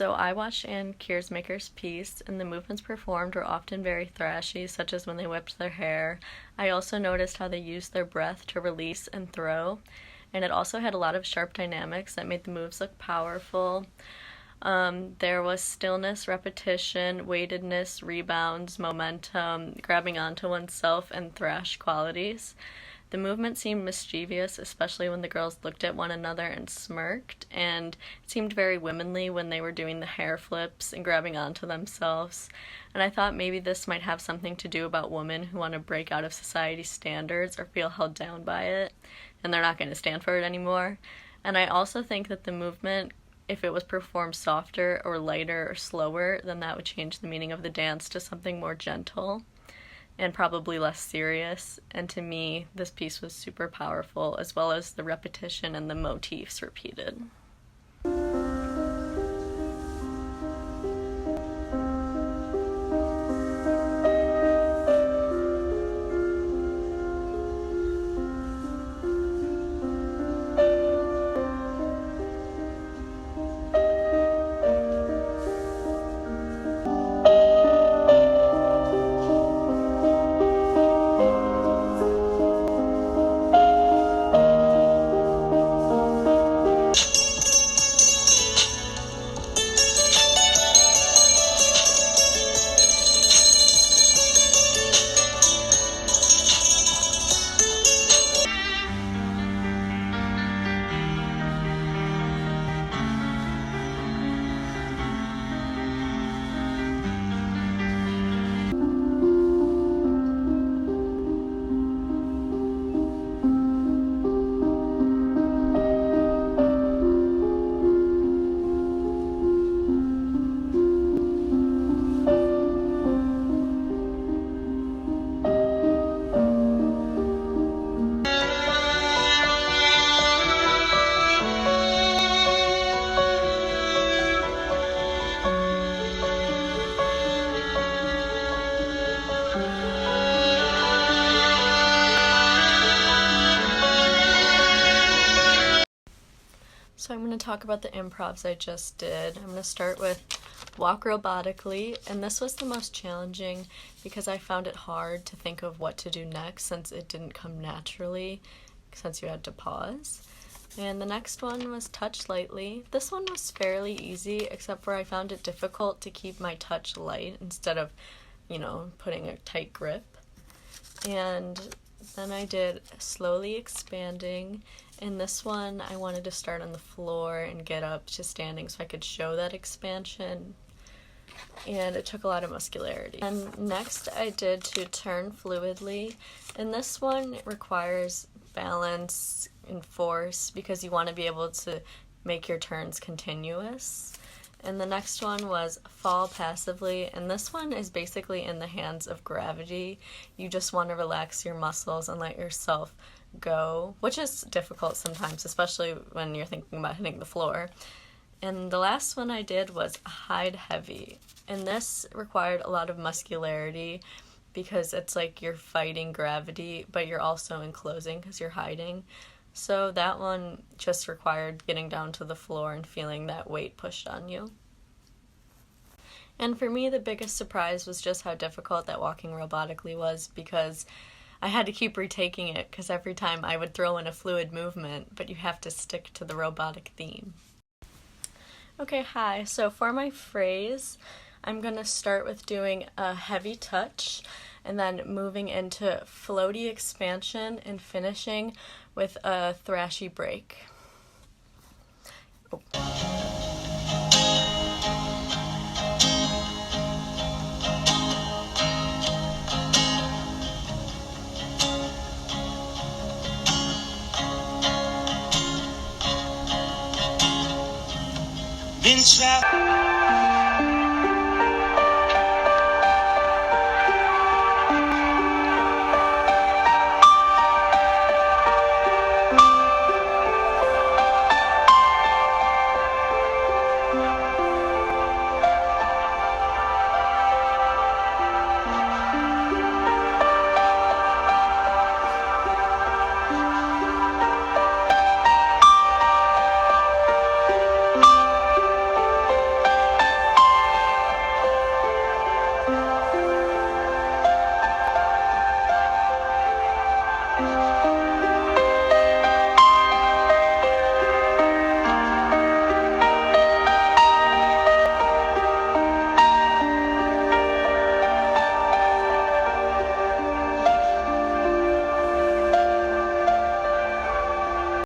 So I watched Ann Kiersmaker's piece, and the movements performed were often very thrashy, such as when they whipped their hair. I also noticed how they used their breath to release and throw, and it also had a lot of sharp dynamics that made the moves look powerful. There was stillness, repetition, weightedness, rebounds, momentum, grabbing onto oneself, and thrash qualities. The movement seemed mischievous, especially when the girls looked at one another and smirked, and it seemed very womanly when they were doing the hair flips and grabbing onto themselves. And I thought maybe this might have something to do about women who want to break out of society's standards or feel held down by it, and they're not going to stand for it anymore. And I also think that the movement, if it was performed softer or lighter or slower, then that would change the meaning of the dance to something more gentle and probably less serious. And to me, this piece was super powerful, as well as the repetition and the motifs repeated. So I'm going to talk about the improvs I just did. I'm going to start with Walk Robotically, and this was the most challenging because I found it hard to think of what to do next since it didn't come naturally, since you had to pause. And the next one was Touch Lightly. This one was fairly easy, except for I found it difficult to keep my touch light instead of, putting a tight grip. And then I did Slowly Expanding. In this one, I wanted to start on the floor and get up to standing so I could show that expansion. And it took a lot of muscularity. And next I did To Turn Fluidly. And this one requires balance and force because you want to be able to make your turns continuous. And the next one was Fall Passively, and this one is basically in the hands of gravity. You just want to relax your muscles and let yourself go, which is difficult sometimes, especially when you're thinking about hitting the floor. And the last one I did was Hide Heavy, and this required a lot of muscularity because it's like you're fighting gravity, but you're also enclosing because you're hiding. So that one just required getting down to the floor and feeling that weight pushed on you. And for me, the biggest surprise was just how difficult that Walking Robotically was because I had to keep retaking it because every time I would throw in a fluid movement, but you have to stick to the robotic theme. Okay, hi. So for my phrase, I'm going to start with doing a heavy touch and then moving into floaty expansion and finishing with a thrashy break. Oh. Been trapped